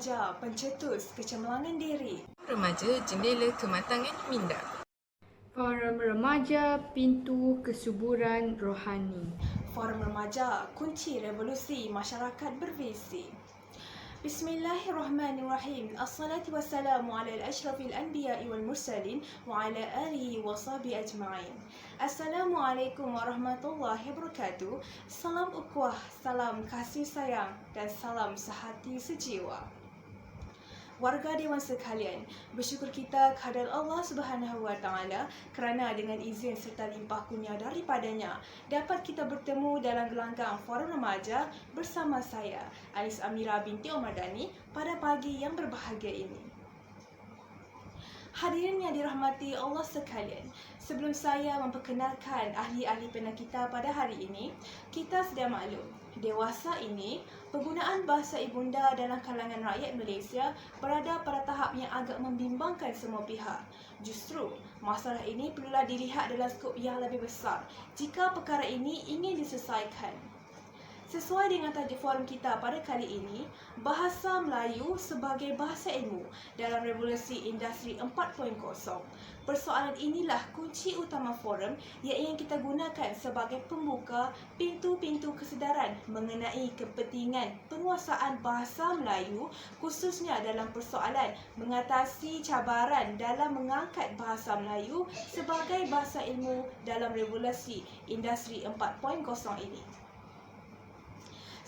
remaja pencetus kecemerlangan diri. Remaja jendela kematangan minda. Forum Remaja Pintu Kesuburan Rohani. Forum remaja kunci revolusi masyarakat bervisi. Bismillahirrahmanirrahim. Assalatu wassalamu ala al-ashrafil anbiya'i wal mursalin wa ala alihi wa sahbihi ajma'in. Assalamualaikum warahmatullahi wabarakatuh. Salam ukhuwah, salam kasih sayang dan salam sehati sejiwa. Warga Dewan sekalian, bersyukur kita kehadrat Allah Subhanahu Wa Taala kerana dengan izin serta limpah kurnia daripadanya dapat kita bertemu dalam gelanggang Forum Remaja bersama saya, Alis Amira binti Omar Dani, pada pagi yang berbahagia ini. Hadirin yang dirahmati Allah sekalian, sebelum saya memperkenalkan ahli-ahli panel kita pada hari ini, kita sedia maklum, dewasa ini, penggunaan bahasa ibunda dalam kalangan rakyat Malaysia berada pada tahap yang agak membimbangkan semua pihak. Justru, masalah ini perlulah dilihat dalam skop yang lebih besar jika perkara ini ingin diselesaikan. Sesuai dengan tajuk forum kita pada kali ini, bahasa Melayu sebagai bahasa ilmu dalam revolusi industri 4.0. Persoalan inilah kunci utama forum yang ingin kita gunakan sebagai pembuka pintu-pintu kesedaran mengenai kepentingan penguasaan bahasa Melayu khususnya dalam persoalan mengatasi cabaran dalam mengangkat bahasa Melayu sebagai bahasa ilmu dalam revolusi industri 4.0 ini.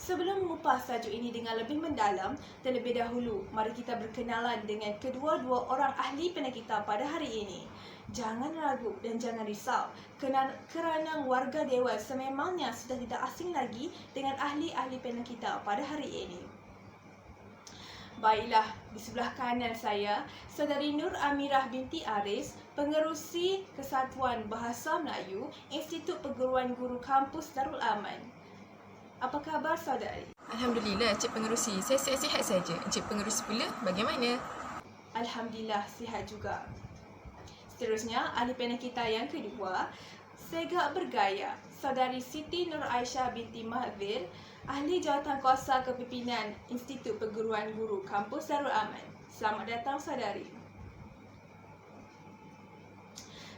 Sebelum mengupas tajuk ini dengan lebih mendalam, terlebih dahulu, mari kita berkenalan dengan kedua-dua orang ahli panel kita pada hari ini. Jangan ragu dan jangan risau, kerana warga Dewan sememangnya sudah tidak asing lagi dengan ahli-ahli panel kita pada hari ini. Baiklah, di sebelah kanan saya, Saudari Nur Amirah binti Aris, Pengerusi Kesatuan Bahasa Melayu, Institut Perguruan Guru Kampus Darul Aman. Apa khabar saudari? Alhamdulillah, Encik Pengerusi. Saya sihat-sihat saja. Encik Pengerusi pula bagaimana? Alhamdulillah, sihat juga. Seterusnya, ahli panel kita yang kedua, Segak Bergaya, Saudari Siti Nur Aisyah binti Mahathir, Ahli Jawatankuasa Kepimpinan Institut Perguruan Guru Kampus Darul Aman. Selamat datang saudari.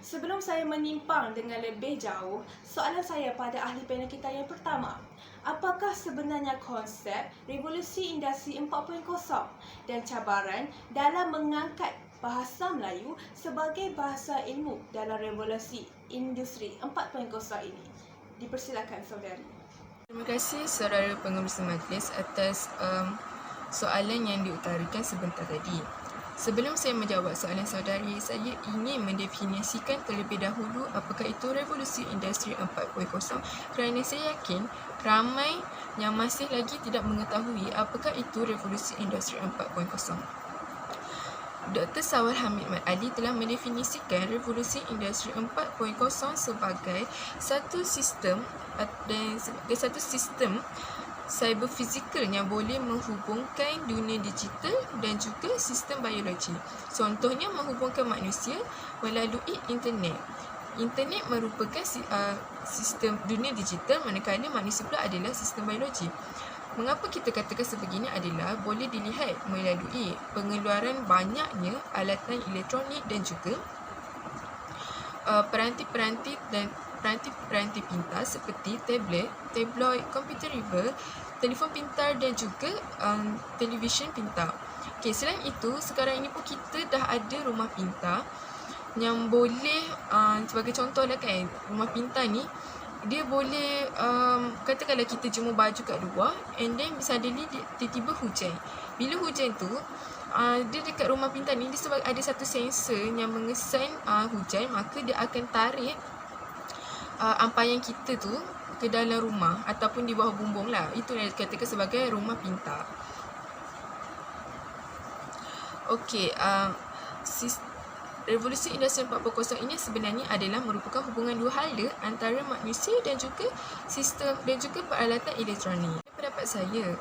Sebelum saya menyimpang dengan lebih jauh, soalan saya pada ahli panel kita yang pertama. Apakah sebenarnya konsep revolusi industri 4.0 dan cabaran dalam mengangkat bahasa Melayu sebagai bahasa ilmu dalam revolusi industri 4.0 ini? Dipersilakan saudari. Terima kasih saudara pengerusi majlis atas soalan yang diutarakan sebentar tadi. Sebelum saya menjawab soalan saudari, saya ingin mendefinisikan terlebih dahulu apakah itu revolusi industri 4.0 kerana saya yakin ramai yang masih lagi tidak mengetahui apakah itu revolusi industri 4.0. Dr. Sawal Hamid Mat Ali telah mendefinisikan revolusi industri 4.0 sebagai satu sistem cyber fizikal yang boleh menghubungkan dunia digital dan juga sistem biologi. Contohnya menghubungkan manusia melalui internet. Internet merupakan sistem dunia digital, manakala manusia pula adalah sistem biologi. Mengapa kita katakan sebegini adalah boleh dilihat melalui pengeluaran banyaknya alatan elektronik dan juga peranti-peranti pintar seperti tablet, tabloid, komputer riba, telefon pintar dan juga televisyen pintar. Okey, selain itu, sekarang ini pun kita dah ada rumah pintar yang boleh, sebagai contoh lah kan, rumah pintar ni, dia boleh, katakanlah kita jemur baju kat luar and then suddenly tiba-tiba hujan. Bila hujan tu, dia dekat rumah pintar ni, dia sebab ada satu sensor yang mengesan hujan, maka dia akan tarik ampayan kita tu ke dalam rumah ataupun di bawah bumbung lah. Itu yang dikatakan sebagai rumah pintar. Okey, revolusi industri 4.0 ini sebenarnya adalah merupakan hubungan dua hala antara manusia dan juga sistem dan juga peralatan elektronik. Pendapat saya,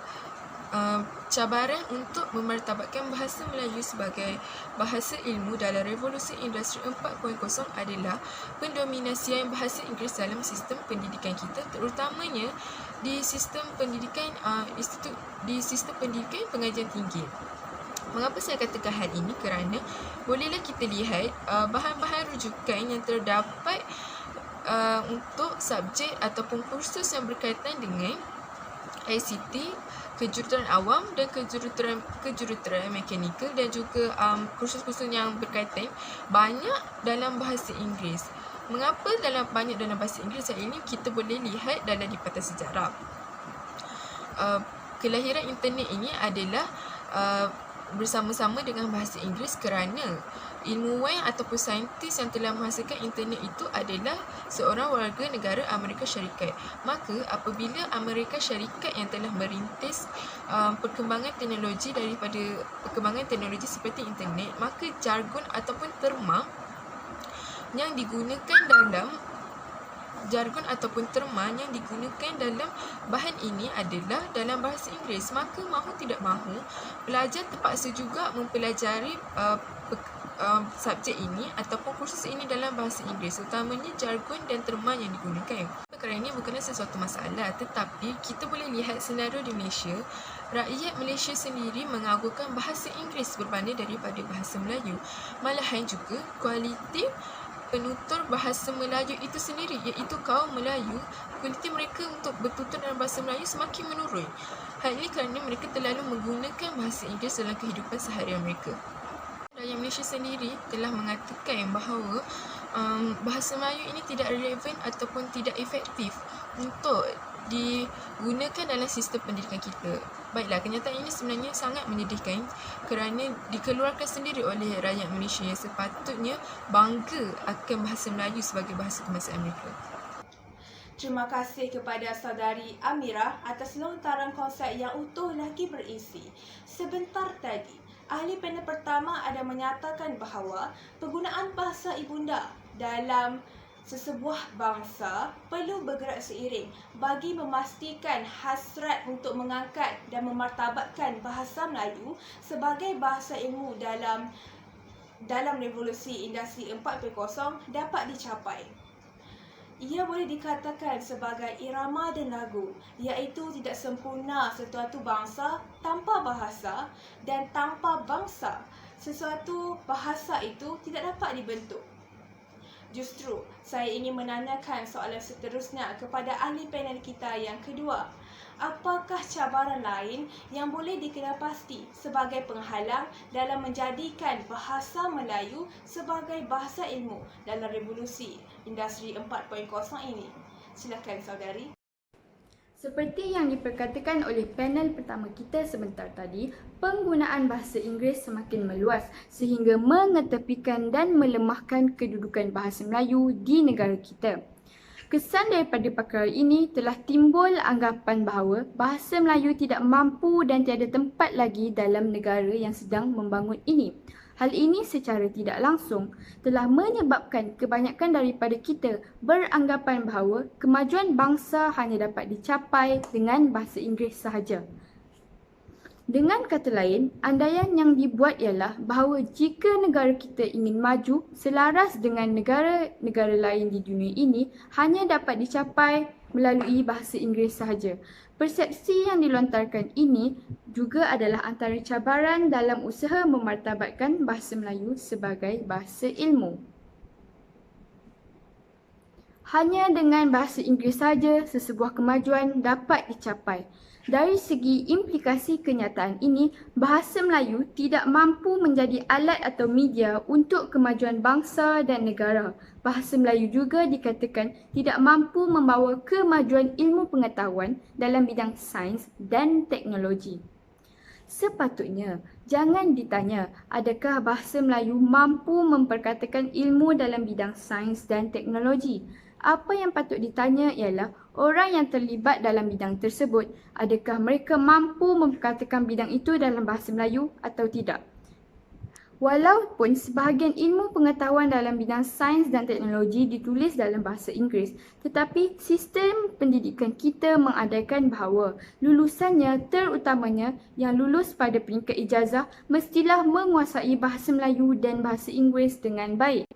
cabaran untuk memartabatkan bahasa Melayu sebagai bahasa ilmu dalam revolusi industri 4.0 adalah pendominasian bahasa Inggeris dalam sistem pendidikan kita, terutamanya di sistem pendidikan pengajian tinggi. Mengapa saya katakan hal ini? Kerana bolehlah kita lihat bahan-bahan rujukan yang terdapat untuk subjek ataupun kursus yang berkaitan dengan ICT, kejuruteraan awam dan kejuruteraan mekanikal, dan juga kursus-kursus yang berkaitan banyak dalam bahasa Inggeris. Mengapa banyak dalam bahasa Inggeris? Hal ini kita boleh lihat dalam lipatan sejarah. Kelahiran internet ini adalah bersama-sama dengan bahasa Inggeris kerana ilmuwan ataupun saintis yang telah menghasilkan internet itu adalah seorang warga negara Amerika Syarikat. Maka apabila Amerika Syarikat yang telah merintis perkembangan teknologi seperti internet, maka jargon ataupun terma yang digunakan dalam bahan ini adalah dalam bahasa Inggeris. Maka mahu tidak mahu, pelajar terpaksa juga mempelajari subjek ini ataupun kursus ini dalam bahasa Inggeris, utamanya jargon dan terma yang digunakan. Perkara ini bukanlah sesuatu masalah, tetapi kita boleh lihat senario di Malaysia. Rakyat Malaysia sendiri mengagungkan bahasa Inggeris berbanding daripada bahasa Melayu. Malahan juga kualiti penutur bahasa Melayu itu sendiri, iaitu kaum Melayu, kualiti mereka untuk bertutur dalam bahasa Melayu semakin menurun. Hal ini kerana mereka terlalu menggunakan bahasa Inggeris dalam kehidupan seharian mereka. Rakyat Malaysia sendiri telah mengatakan bahawa bahasa Melayu ini tidak relevan ataupun tidak efektif untuk digunakan dalam sistem pendidikan kita. Baiklah, kenyataan ini sebenarnya sangat menyedihkan kerana dikeluarkan sendiri oleh rakyat Malaysia yang sepatutnya bangga akan bahasa Melayu sebagai bahasa kebangsaan mereka. Terima kasih kepada saudari Amira atas lontaran konsep yang utuh lagi berisi. Sebentar tadi, ahli panel pertama ada menyatakan bahawa penggunaan bahasa ibunda dalam sesebuah bangsa perlu bergerak seiring bagi memastikan hasrat untuk mengangkat dan memartabatkan bahasa Melayu sebagai bahasa ilmu dalam revolusi industri 4.0 dapat dicapai. Ia boleh dikatakan sebagai irama dan lagu, iaitu tidak sempurna sesuatu bangsa tanpa bahasa, dan tanpa bangsa sesuatu bahasa itu tidak dapat dibentuk. Justru, saya ingin menanyakan soalan seterusnya kepada ahli panel kita yang kedua. Apakah cabaran lain yang boleh dikenalpasti sebagai penghalang dalam menjadikan bahasa Melayu sebagai bahasa ilmu dalam revolusi industri 4.0 ini? Silakan saudari. Seperti yang diperkatakan oleh panel pertama kita sebentar tadi, penggunaan bahasa Inggeris semakin meluas sehingga mengetepikan dan melemahkan kedudukan bahasa Melayu di negara kita. Kesan daripada perkara ini telah timbul anggapan bahawa bahasa Melayu tidak mampu dan tiada tempat lagi dalam negara yang sedang membangun ini. Hal ini secara tidak langsung telah menyebabkan kebanyakan daripada kita beranggapan bahawa kemajuan bangsa hanya dapat dicapai dengan bahasa Inggeris sahaja. Dengan kata lain, andaian yang dibuat ialah bahawa jika negara kita ingin maju selaras dengan negara-negara lain di dunia ini hanya dapat dicapai melalui bahasa Inggeris sahaja. Persepsi yang dilontarkan ini juga adalah antara cabaran dalam usaha memartabatkan bahasa Melayu sebagai bahasa ilmu. Hanya dengan bahasa Inggeris sahaja sesebuah kemajuan dapat dicapai. Dari segi implikasi kenyataan ini, bahasa Melayu tidak mampu menjadi alat atau media untuk kemajuan bangsa dan negara. Bahasa Melayu juga dikatakan tidak mampu membawa kemajuan ilmu pengetahuan dalam bidang sains dan teknologi. Sepatutnya, jangan ditanya adakah bahasa Melayu mampu memperkatakan ilmu dalam bidang sains dan teknologi. Apa yang patut ditanya ialah orang yang terlibat dalam bidang tersebut, adakah mereka mampu memperkatakan bidang itu dalam bahasa Melayu atau tidak. Walaupun sebahagian ilmu pengetahuan dalam bidang sains dan teknologi ditulis dalam bahasa Inggeris, tetapi sistem pendidikan kita mengandaikan bahawa lulusannya, terutamanya yang lulus pada peringkat ijazah, mestilah menguasai bahasa Melayu dan bahasa Inggeris dengan baik.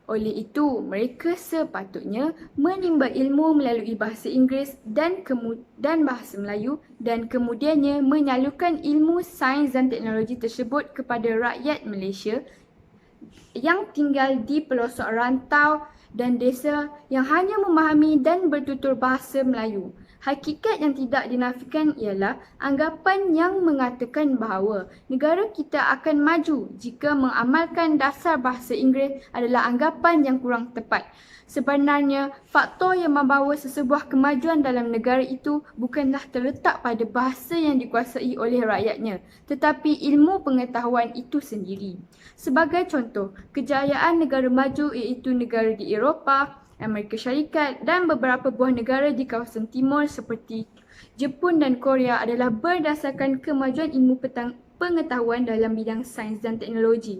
Oleh itu, mereka sepatutnya menimba ilmu melalui bahasa Inggeris dan bahasa Melayu dan kemudiannya menyalurkan ilmu sains dan teknologi tersebut kepada rakyat Malaysia yang tinggal di pelosok rantau dan desa yang hanya memahami dan bertutur bahasa Melayu. Hakikat yang tidak dinafikan ialah anggapan yang mengatakan bahawa negara kita akan maju jika mengamalkan dasar bahasa Inggeris adalah anggapan yang kurang tepat. Sebenarnya, faktor yang membawa sesebuah kemajuan dalam negara itu bukanlah terletak pada bahasa yang dikuasai oleh rakyatnya, tetapi ilmu pengetahuan itu sendiri. Sebagai contoh, kejayaan negara maju iaitu negara di Eropah, Amerika Syarikat dan beberapa buah negara di kawasan timur seperti Jepun dan Korea adalah berdasarkan kemajuan ilmu pengetahuan dalam bidang sains dan teknologi.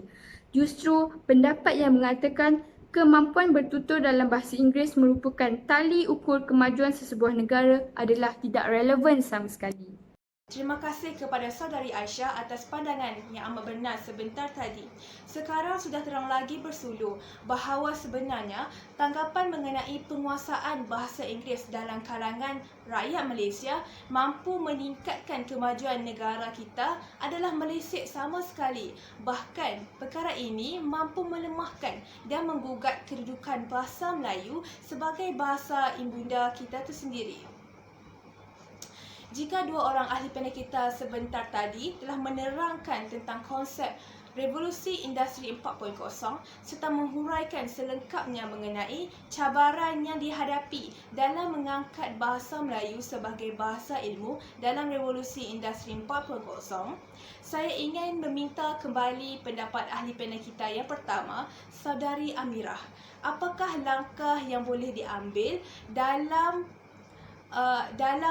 Justru pendapat yang mengatakan kemampuan bertutur dalam bahasa Inggeris merupakan tali ukur kemajuan sesebuah negara adalah tidak relevan sama sekali. Terima kasih kepada saudari Aisyah atas pandangan yang amat benar sebentar tadi. Sekarang sudah terang lagi bersulu bahawa sebenarnya tanggapan mengenai penguasaan bahasa Inggeris dalam kalangan rakyat Malaysia mampu meningkatkan kemajuan negara kita adalah meleset sama sekali. Bahkan perkara ini mampu melemahkan dan menggugat kedudukan bahasa Melayu sebagai bahasa ibunda kita itu sendiri. Jika dua orang ahli panel kita sebentar tadi telah menerangkan tentang konsep Revolusi Industri 4.0 serta menghuraikan selengkapnya mengenai cabaran yang dihadapi dalam mengangkat bahasa Melayu sebagai bahasa ilmu dalam Revolusi Industri 4.0, saya ingin meminta kembali pendapat ahli panel kita yang pertama, Saudari Amirah. Apakah langkah yang boleh diambil dalam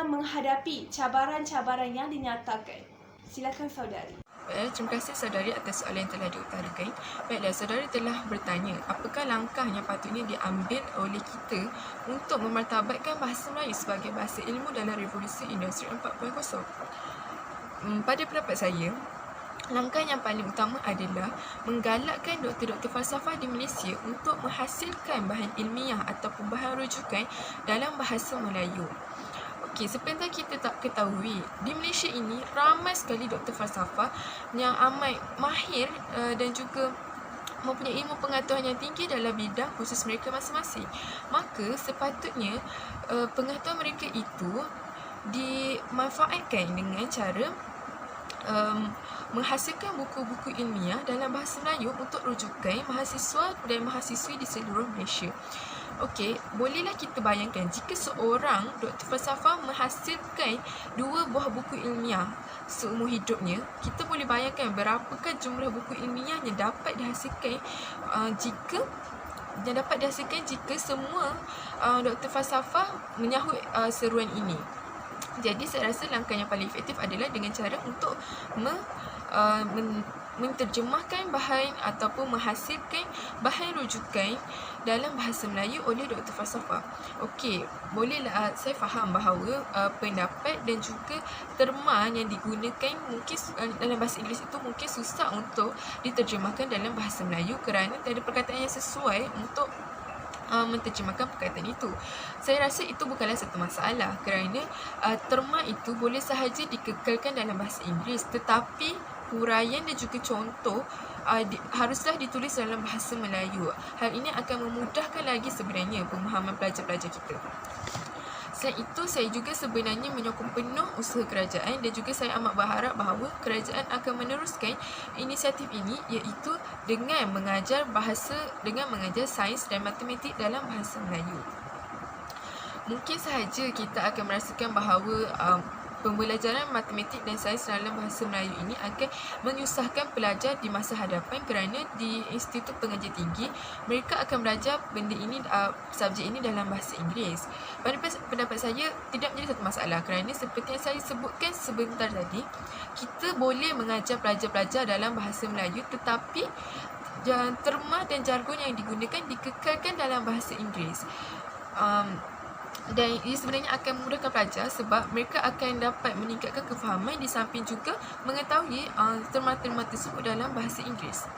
menghadapi cabaran-cabaran yang dinyatakan? Silakan saudari. Terima kasih saudari atas soalan yang telah diutarakan. Baiklah, saudari telah bertanya apakah langkah yang patutnya diambil oleh kita untuk memartabatkan bahasa Melayu sebagai bahasa ilmu dalam Revolusi Industri 4.0. Pada pendapat saya, langkah yang paling utama adalah menggalakkan doktor-doktor falsafah di Malaysia untuk menghasilkan bahan ilmiah ataupun bahan rujukan dalam bahasa Melayu. Okey, seperti kita tak ketahui, di Malaysia ini ramai sekali doktor falsafah yang amat mahir dan juga mempunyai ilmu pengetahuan yang tinggi dalam bidang khusus mereka masing-masing. Maka sepatutnya pengetahuan mereka itu dimanfaatkan dengan cara menghasilkan buku-buku ilmiah dalam bahasa Melayu untuk rujukan mahasiswa dan mahasiswi di seluruh Malaysia. Okey, bolehlah kita bayangkan jika seorang doktor falsafah menghasilkan 2 buah buku ilmiah seumur hidupnya, kita boleh bayangkan berapakah jumlah buku ilmiah yang dapat dihasilkan jika semua doktor falsafah menyahut seruan ini. Jadi saya rasa langkah yang paling efektif adalah dengan cara untuk menterjemahkan bahan ataupun menghasilkan bahan rujukan dalam bahasa Melayu oleh doktor falsafah. Okey, bolehlah saya faham bahawa pendapat dan juga terma yang digunakan mungkin dalam bahasa Inggeris itu mungkin susah untuk diterjemahkan dalam bahasa Melayu kerana tak ada perkataan yang sesuai untuk menterjemahkan perkataan itu. Saya rasa itu bukanlah satu masalah kerana terma itu boleh sahaja dikekalkan dalam bahasa Inggeris, tetapi huraian dan juga contoh haruslah ditulis dalam bahasa Melayu. Hal ini akan memudahkan lagi sebenarnya pemahaman pelajar-pelajar kita. Selain itu, saya juga sebenarnya menyokong penuh usaha kerajaan dan juga saya amat berharap bahawa kerajaan akan meneruskan inisiatif ini iaitu dengan mengajar sains dan matematik dalam bahasa Melayu. Mungkin sahaja kita akan merasakan bahawa pembelajaran matematik dan sains dalam bahasa Melayu ini akan menyusahkan pelajar di masa hadapan kerana di Institut Pengajian Tinggi mereka akan belajar subjek ini dalam bahasa Inggeris. Pada pendapat saya tidak menjadi satu masalah kerana seperti yang saya sebutkan sebentar tadi, kita boleh mengajar pelajar-pelajar dalam bahasa Melayu tetapi terma dan jargon yang digunakan dikekalkan dalam bahasa Inggeris. Dan ini sebenarnya akan memudahkan pelajar sebab mereka akan dapat meningkatkan kefahaman di samping juga mengetahui terma-terma tersebut dalam bahasa Inggeris.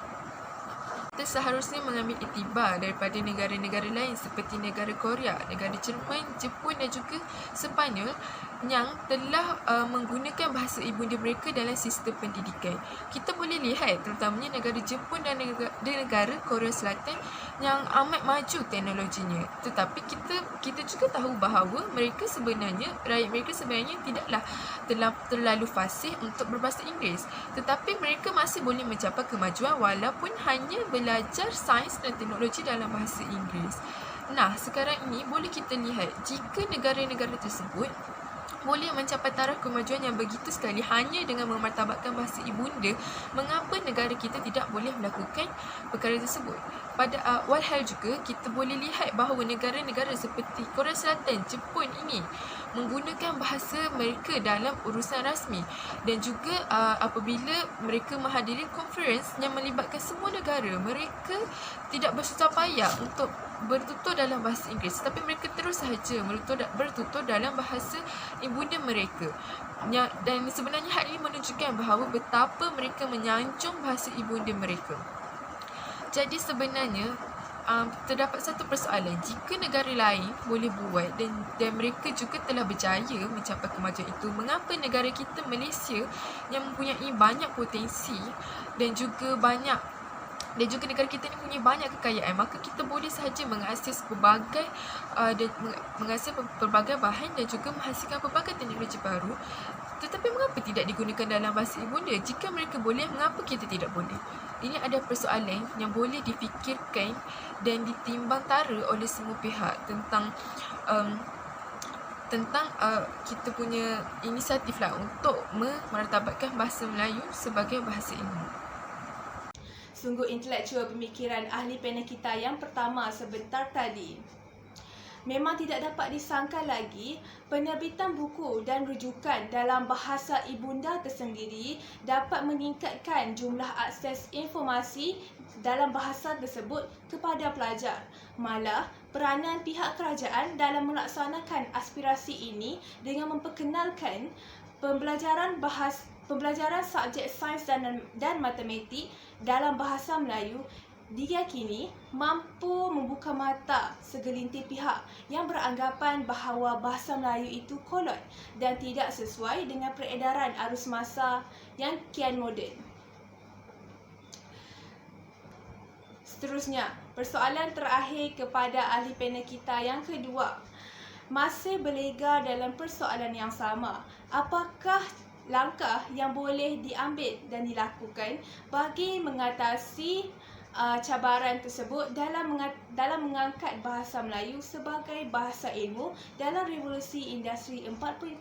Kita seharusnya mengambil iktibar daripada negara-negara lain seperti negara Korea, negara Jerman, Jepun dan juga Sepanyol yang telah menggunakan bahasa ibunda mereka dalam sistem pendidikan. Kita boleh lihat terutamanya negara Jepun dan negara Korea Selatan yang amat maju teknologinya. Tetapi kita juga tahu bahawa rakyat mereka sebenarnya tidaklah terlalu fasih untuk berbahasa Inggeris. Tetapi mereka masih boleh mencapai kemajuan walaupun hanya belajar sains dan teknologi dalam bahasa Inggeris. Nah, sekarang ini boleh kita lihat jika negara-negara tersebut boleh mencapai taraf kemajuan yang begitu sekali hanya dengan memartabatkan bahasa ibunda, mengapa negara kita tidak boleh melakukan perkara tersebut? Pada awal hal juga, kita boleh lihat bahawa negara-negara seperti Korea Selatan, Jepun ini menggunakan bahasa mereka dalam urusan rasmi dan juga apabila mereka menghadiri conference yang melibatkan semua negara, mereka tidak bersusah payah untuk bertutur dalam bahasa Inggeris, tapi mereka terus sahaja bertutur dalam bahasa ibunda mereka. Dan sebenarnya hal ini menunjukkan bahawa betapa mereka menyanjung bahasa ibunda mereka. Jadi sebenarnya terdapat satu persoalan, jika negara lain boleh buat dan mereka juga telah berjaya mencapai kemajuan itu, mengapa negara kita Malaysia yang mempunyai banyak potensi dan juga negara kita ni punya banyak kekayaan, maka kita boleh sahaja mengakses pelbagai bahan dan juga menghasilkan pelbagai teknologi baru, tetapi mengapa tidak digunakan dalam bahasa ibunda? Jika mereka boleh, mengapa kita tidak boleh? Ini ada persoalan yang boleh difikirkan dan ditimbang tara oleh semua pihak tentang kita punya inisiatif lah untuk memartabatkan bahasa Melayu sebagai bahasa ilmu. Sungguh intelektual pemikiran ahli panel kita yang pertama sebentar tadi. Memang tidak dapat disangka lagi, penerbitan buku dan rujukan dalam bahasa ibunda tersendiri dapat meningkatkan jumlah akses informasi dalam bahasa tersebut kepada pelajar. Malah, peranan pihak kerajaan dalam melaksanakan aspirasi ini dengan memperkenalkan pembelajaran subjek sains dan matematik dalam bahasa Melayu diyakini mampu membuka mata segelintir pihak yang beranggapan bahawa bahasa Melayu itu kolot dan tidak sesuai dengan peredaran arus masa yang kian moden. Seterusnya, persoalan terakhir kepada ahli panel kita yang kedua. Masih berlega dalam persoalan yang sama. Apakah langkah yang boleh diambil dan dilakukan bagi mengatasi cabaran tersebut dalam mengangkat bahasa Melayu sebagai bahasa ilmu dalam revolusi industri 4.0?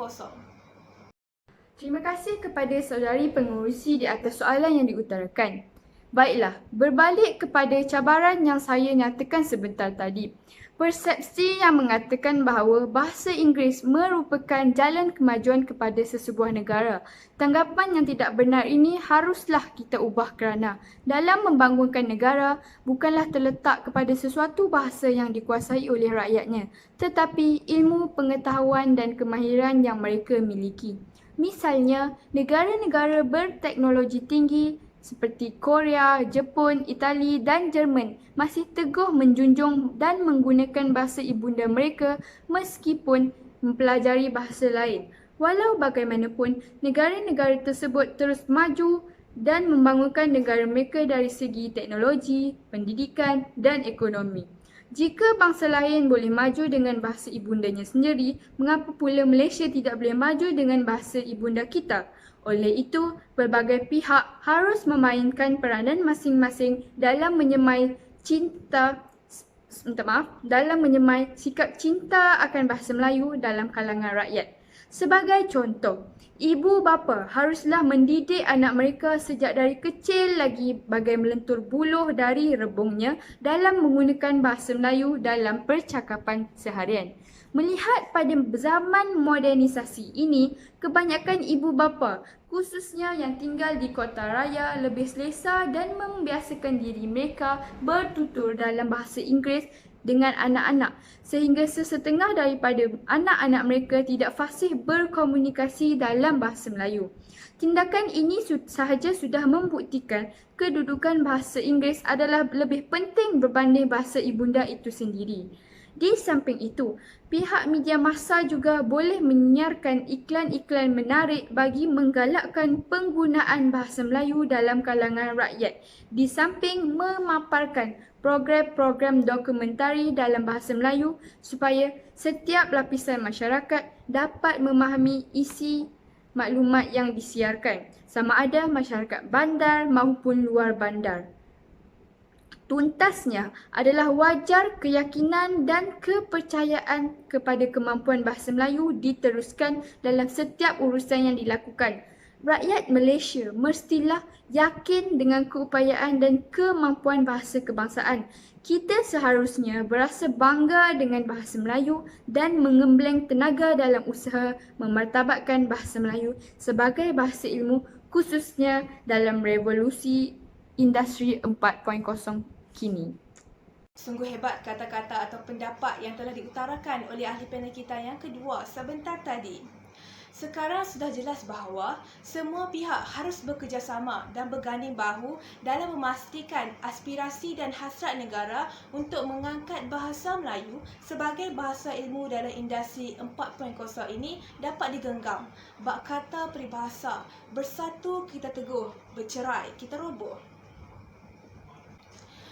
Terima kasih kepada saudari pengerusi di atas soalan yang diutarakan. Baiklah, berbalik kepada cabaran yang saya nyatakan sebentar tadi. Persepsi yang mengatakan bahawa bahasa Inggeris merupakan jalan kemajuan kepada sesebuah negara. Tanggapan yang tidak benar ini haruslah kita ubah kerana dalam membangunkan negara bukanlah terletak kepada sesuatu bahasa yang dikuasai oleh rakyatnya, tetapi ilmu, pengetahuan dan kemahiran yang mereka miliki. Misalnya, negara-negara berteknologi tinggi seperti Korea, Jepun, Itali dan Jerman masih teguh menjunjung dan menggunakan bahasa ibunda mereka meskipun mempelajari bahasa lain. Walau bagaimanapun, negara-negara tersebut terus maju dan membangunkan negara mereka dari segi teknologi, pendidikan dan ekonomi. Jika bangsa lain boleh maju dengan bahasa ibundanya sendiri, mengapa pula Malaysia tidak boleh maju dengan bahasa ibunda kita? Oleh itu, pelbagai pihak harus memainkan peranan masing-masing dalam menyemai sikap cinta akan bahasa Melayu dalam kalangan rakyat. Sebagai contoh, ibu bapa haruslah mendidik anak mereka sejak dari kecil lagi bagai melentur buluh dari rebungnya dalam menggunakan bahasa Melayu dalam percakapan seharian. Melihat pada zaman modernisasi ini, kebanyakan ibu bapa, khususnya yang tinggal di kota raya, lebih selesa dan membiasakan diri mereka bertutur dalam bahasa Inggeris dengan anak-anak sehingga sesetengah daripada anak-anak mereka tidak fasih berkomunikasi dalam bahasa Melayu. Tindakan ini sahaja sudah membuktikan kedudukan bahasa Inggeris adalah lebih penting berbanding bahasa ibunda itu sendiri. Di samping itu, pihak media massa juga boleh menyiarkan iklan-iklan menarik bagi menggalakkan penggunaan bahasa Melayu dalam kalangan rakyat, di samping memaparkan program-program dokumentari dalam bahasa Melayu supaya setiap lapisan masyarakat dapat memahami isi maklumat yang disiarkan, sama ada masyarakat bandar maupun luar bandar. Tuntasnya adalah wajar keyakinan dan kepercayaan kepada kemampuan bahasa Melayu diteruskan dalam setiap urusan yang dilakukan. Rakyat Malaysia mestilah yakin dengan keupayaan dan kemampuan bahasa kebangsaan. Kita seharusnya berasa bangga dengan bahasa Melayu dan mengembleng tenaga dalam usaha memartabatkan bahasa Melayu sebagai bahasa ilmu, khususnya dalam revolusi industri 4.0 kini. Sungguh hebat kata-kata atau pendapat yang telah diutarakan oleh ahli panel kita yang kedua sebentar tadi. Sekarang sudah jelas bahawa semua pihak harus bekerjasama dan berganding bahu dalam memastikan aspirasi dan hasrat negara untuk mengangkat bahasa Melayu sebagai bahasa ilmu dalam industri 4.0 ini dapat digenggam. Bak kata peribahasa, bersatu kita teguh, bercerai kita roboh.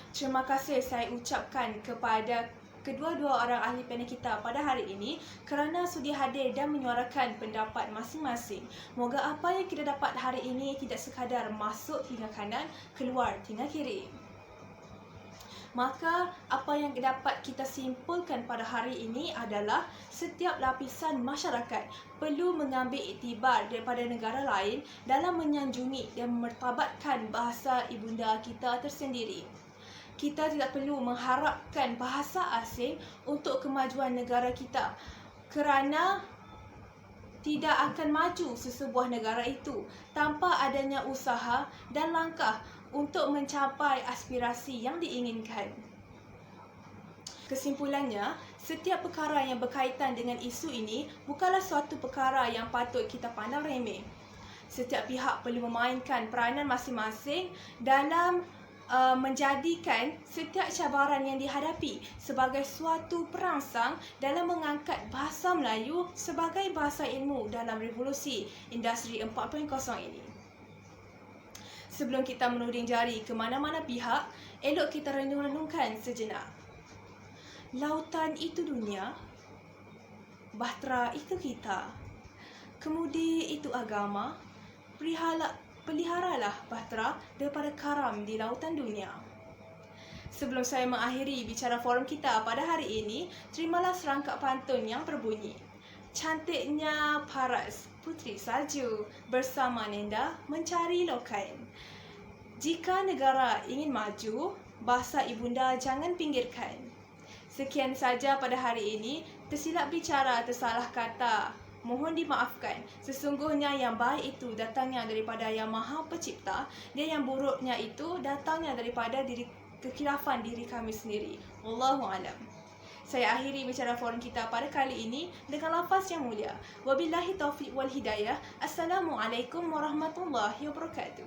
Terima kasih saya ucapkan kepada kedua-dua orang ahli panel kita pada hari ini kerana sudi hadir dan menyuarakan pendapat masing-masing. Moga apa yang kita dapat hari ini tidak sekadar masuk telinga kanan, keluar telinga kiri. Maka apa yang dapat kita simpulkan pada hari ini adalah setiap lapisan masyarakat perlu mengambil iktibar daripada negara lain dalam menyanjungi dan memartabatkan bahasa ibunda kita tersendiri. Kita tidak perlu mengharapkan bahasa asing untuk kemajuan negara kita kerana tidak akan maju sesebuah negara itu tanpa adanya usaha dan langkah untuk mencapai aspirasi yang diinginkan. Kesimpulannya, setiap perkara yang berkaitan dengan isu ini bukanlah suatu perkara yang patut kita pandang remeh. Setiap pihak perlu memainkan peranan masing-masing dalam menjadikan setiap cabaran yang dihadapi sebagai suatu perangsang dalam mengangkat bahasa Melayu sebagai bahasa ilmu dalam revolusi industri 4.0 ini. Sebelum kita menuding jari ke mana-mana pihak, elok kita renung-renungkan sejenak. Lautan itu dunia, bahtera itu kita, kemudi itu agama, peliharalah bahtera daripada karam di lautan dunia. Sebelum saya mengakhiri bicara forum kita pada hari ini, terimalah serangkap pantun yang berbunyi. Cantiknya paras putri salju bersama Nenda mencari lokain. Jika negara ingin maju, bahasa ibunda jangan pinggirkan. Sekian saja pada hari ini. Tersilap bicara, tersalah kata, mohon dimaafkan. Sesungguhnya yang baik itu datangnya daripada Yang Maha Pencipta, dan yang buruknya itu datangnya daripada kekhilafan diri kami sendiri. Wallahu a'lam. Saya akhiri bicara forum kita pada kali ini dengan lafaz yang mulia. Wabillahi taufiq wal hidayah. Assalamualaikum warahmatullahi wabarakatuh.